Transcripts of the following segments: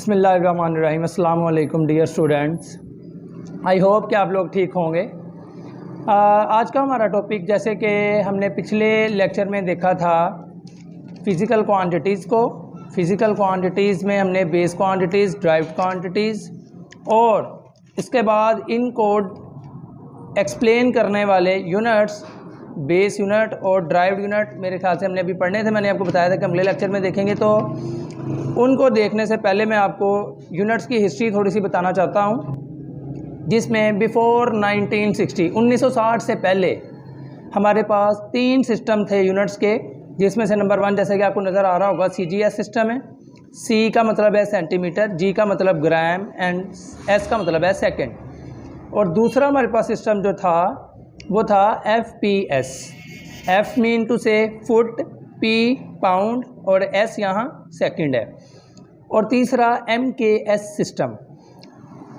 बिस्मिल्लाहिर्रहमानिर्रहीम। अस्सलाम वालेकुम डियर स्टूडेंट्स, आई होप कि आप लोग ठीक होंगे। आज का हमारा टॉपिक, जैसे कि हमने पिछले लेक्चर में देखा था फ़िज़िकल क्वांटिटीज़ को। फ़िज़िकल क्वांटिटीज़ में हमने बेस क्वांटिटीज़, ड्राइव्ड क्वांटिटीज़ और इसके बाद इनको एक्सप्लेन करने वाले यूनिट्स, बेस यूनिट और ड्राइव्ड यूनिट मेरे ख्याल से हमने अभी पढ़ने थे। मैंने आपको बताया था कि अगले लेक्चर में देखेंगे, तो उनको देखने से पहले मैं आपको यूनिट्स की हिस्ट्री थोड़ी सी बताना चाहता हूँ, जिसमें बिफ़ोर 1960 से पहले हमारे पास 3 सिस्टम थे यूनिट्स के, जिसमें से नंबर 1 जैसे कि आपको नज़र आ रहा होगा CGS सिस्टम है। C का मतलब है सेंटीमीटर, G का मतलब ग्राम एंड S का मतलब है सेकंड। और दूसरा हमारे पास सिस्टम जो था वो था FPS। F मीन टू से फुट, P पाउंड और S यहाँ सेकंड है। और तीसरा MKS सिस्टम,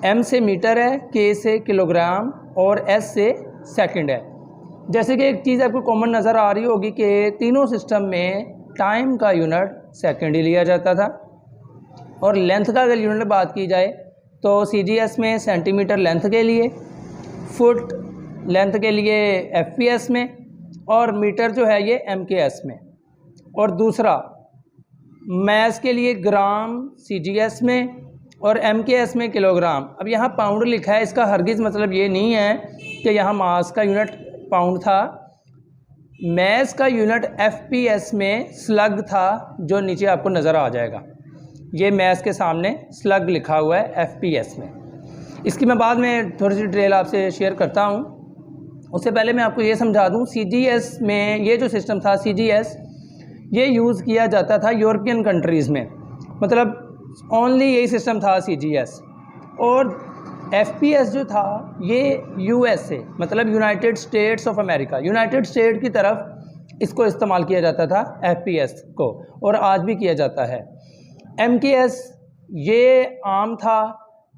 M से मीटर है, K से किलोग्राम और S से सेकंड है। जैसे कि एक चीज़ आपको कॉमन नज़र आ रही होगी कि तीनों सिस्टम में टाइम का यूनिट सेकंड ही लिया जाता था। और लेंथ का अगर यूनिट बात की जाए तो CGS में सेंटीमीटर लेंथ के लिए, फुट लेंथ के लिए FPS में, और मीटर जो है ये MKS में। और दूसरा मैस के लिए ग्राम CGS में और MKS में किलोग्राम। अब यहाँ पाउंड लिखा है, इसका हरगिज़ मतलब ये नहीं है कि यहाँ मास का यूनिट पाउंड था। मैस का यूनिट FPS में स्लग था, जो नीचे आपको नज़र आ जाएगा। ये मैस के सामने स्लग लिखा हुआ है FPS में। इसकी मैं बाद में थोड़ी सी डिटेल आपसे शेयर करता हूँ। उससे पहले मैं आपको ये समझा दूँ, CGS में ये जो सिस्टम था CGS, ये यूज़ किया जाता था यूरोपियन कंट्रीज़ में, मतलब ओनली यही सिस्टम था CGS। और FPS जो था ये USA, मतलब United states of America, United state की तरफ इसको इस्तेमाल किया जाता था FPS को, और आज भी किया जाता है। MKS ये आम था।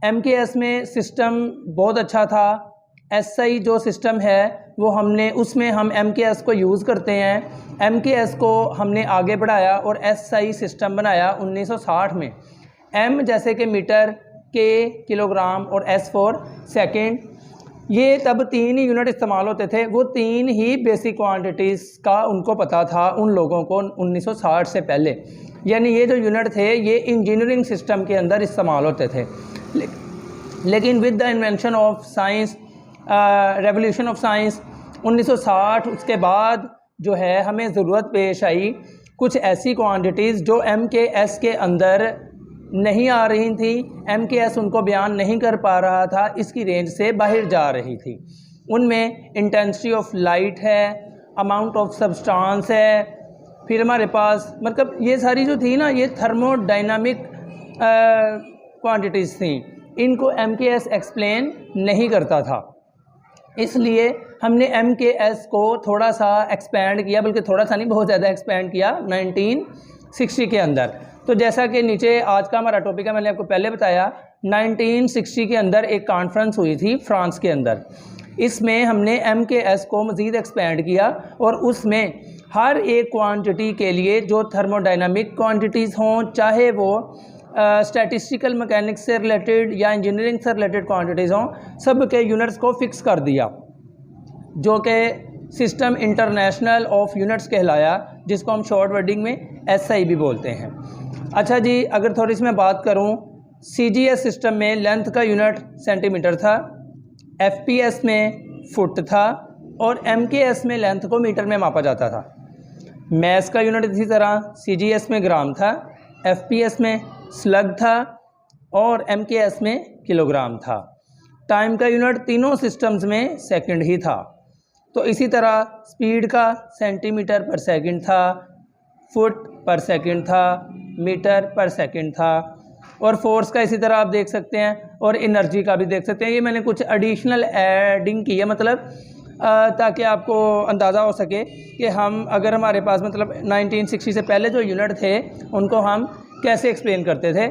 MKS में सिस्टम बहुत अच्छा था। SI जो सिस्टम है वो उसमें हम MKS को यूज़ करते हैं। MKS को हमने आगे बढ़ाया और SI सिस्टम बनाया 1960 में। M जैसे कि मीटर, K किलोग्राम और S फॉर सेकेंड। ये तब 3 ही यूनिट इस्तेमाल होते थे। वो 3 ही बेसिक क्वांटिटीज़ का उनको पता था उन लोगों को 1960 से पहले। यानी ये जो यूनिट थे ये इंजीनियरिंग सिस्टम के अंदर इस्तेमाल होते थे। लेकिन with the invention of science, revolution of science 1960, उसके बाद जो है हमें ज़रूरत पेश आई कुछ ऐसी क्वांटिटीज़ जो MKS के अंदर नहीं आ रही थी। MKS उनको बयान नहीं कर पा रहा था, इसकी रेंज से बाहर जा रही थी। उनमें इंटेंसिटी ऑफ लाइट है, अमाउंट ऑफ सब्सटेंस है, फिर हमारे पास मतलब ये सारी जो थी ना, ये थर्मोडायनामिक क्वांटिटीज़ थी। इनको MKS एक्सप्लेन नहीं करता था, इसलिए हमने MKS को थोड़ा सा एक्सपेंड किया, बल्कि थोड़ा सा नहीं, बहुत ज़्यादा एक्सपेंड किया 1960 के अंदर। तो जैसा कि नीचे आज का हमारा टॉपिक है, मैंने आपको पहले बताया 1960 के अंदर एक कॉन्फ्रेंस हुई थी फ्रांस के अंदर। इसमें हमने MKS को मज़ीद एक्सपेंड किया और उसमें हर एक क्वांटिटी के लिए जो थर्मोडायनामिक क्वांटिटीज़ हों, चाहे वो स्टैटिस्टिकल मैकेनिक्स से रिलेटेड या इंजीनियरिंग से रिलेटेड क्वांटिटीज़ हों, सब के यूनिट्स को फिक्स कर दिया, जो कि सिस्टम इंटरनेशनल ऑफ यूनिट्स कहलाया, जिसको हम शॉर्ट वर्डिंग में SI भी बोलते हैं। अच्छा जी, अगर थोड़ी सी मैं बात करूं, CGS सिस्टम में लेंथ का यूनिट सेंटीमीटर था, FPS में फुट था और MKS में लेंथ को मीटर में मापा जाता था। मैस का यूनिट इसी तरह CGS में ग्राम था, FPS में स्लग था और MKS में किलोग्राम था। टाइम का यूनिट तीनों सिस्टम्स में सेकंड ही था। तो इसी तरह स्पीड का सेंटीमीटर पर सेकंड था, फुट पर सेकंड था, मीटर पर सेकंड था, और फोर्स का इसी तरह आप देख सकते हैं, और एनर्जी का भी देख सकते हैं। ये मैंने कुछ एडिशनल एडिंग की है, मतलब ताकि आपको अंदाज़ा हो सके कि हम अगर हमारे पास मतलब 1960 से पहले जो यूनिट थे उनको हम कैसे एक्सप्लेन करते थे,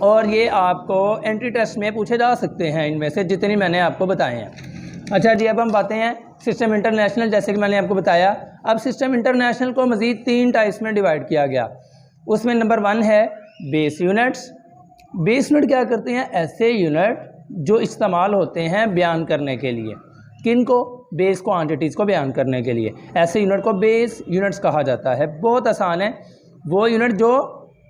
और ये आपको एंट्री टेस्ट में पूछे जा सकते हैं, इनमें से जितनी मैंने आपको बताए हैं। अच्छा जी, अब हम बातें हैं सिस्टम इंटरनेशनल, जैसे कि मैंने आपको बताया। अब सिस्टम इंटरनेशनल को मज़ीद 3 टाइप्स में डिवाइड किया गया। उसमें नंबर 1 है बेस यूनिट्स, बेस यूनिट क्या करते हैं? ऐसे यूनिट जो इस्तेमाल होते हैं बयान करने के लिए। किन को? बेस क्वांटिटीज़ को बयान करने के लिए। ऐसे यूनिट को बेस यूनिट्स कहा जाता है। बहुत आसान है। वो यूनिट जो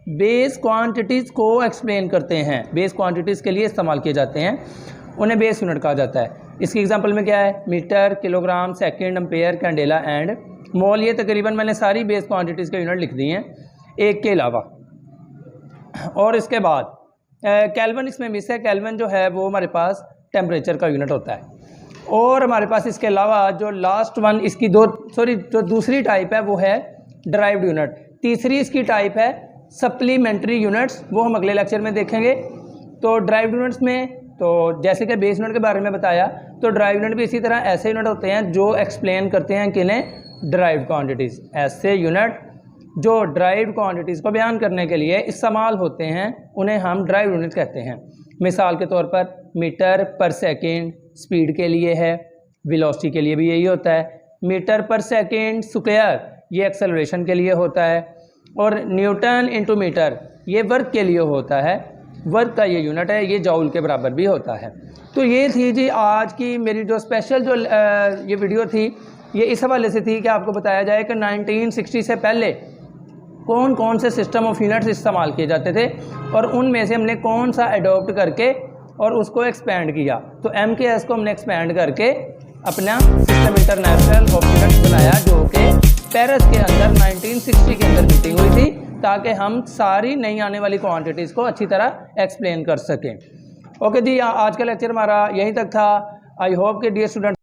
बेस क्वांटिटीज़ को एक्सप्लेन करते हैं, बेस क्वांटिटीज़ के लिए इस्तेमाल किए जाते हैं, उन्हें बेस यूनिट कहा जाता है। इसकी एग्जांपल में क्या है? Metre, kilogram, second, ampere, candela and mole. ये तकरीबन मैंने सारी बेस क्वांटिटीज़ के यूनिट लिख दी हैं एक के अलावा। और इसके बाद केल्विन इसमें मिस है। केल्विन जो है वो हमारे पास टेम्परेचर का यूनिट होता है। और हमारे पास इसके अलावा जो लास्ट वन इसकी जो दूसरी टाइप है वो है डिराइव्ड यूनिट। तीसरी इसकी टाइप है सप्लीमेंट्री यूनिट्स, वो हम अगले लेक्चर में देखेंगे। तो डिराइव्ड यूनिट्स में तो जैसे कि बेस यूनिट के बारे में बताया, तो डिराइव्ड यूनिट भी इसी तरह ऐसे यूनिट होते हैं जो एक्सप्लेन करते हैं किन्हें? Derived quantities. ऐसे यूनिट जो डिराइव्ड क्वांटिटीज़ को बयान करने के लिए इस्तेमाल होते हैं उन्हें हम डिराइव्ड यूनिट कहते हैं। मिसाल के तौर पर मीटर पर सेकेंड स्पीड के लिए है, वेलोसिटी के लिए भी यही होता है। मीटर पर सेकेंड स्क्वायर ये एक्सेलरेशन के लिए होता है। और न्यूटन इंटू मीटर ये वर्क के लिए होता है। वर्क का ये यूनिट है, ये जॉउल के बराबर भी होता है। तो ये थी जी आज की मेरी जो स्पेशल जो ये वीडियो थी, ये इस हवाले से थी कि आपको बताया जाए कि 1960 से पहले कौन कौन से सिस्टम ऑफ यूनिट्स इस्तेमाल किए जाते थे और उनमें से हमने कौन सा अडॉप्ट करके और उसको एक्सपेंड किया। तो MKS को हमने एक्सपेंड करके अपना सिस्टम इंटरनेशनल ऑफ यूनिट्स बनाया, जो कि पेरिस के अंदर 1960 के अंदर मीटिंग हुई थी, ताकि हम सारी नई आने वाली क्वांटिटीज़ को अच्छी तरह एक्सप्लेन कर सकें। ओके जी, आज का लेक्चर हमारा यहीं तक था। आई होप कि डियर स्टूडेंट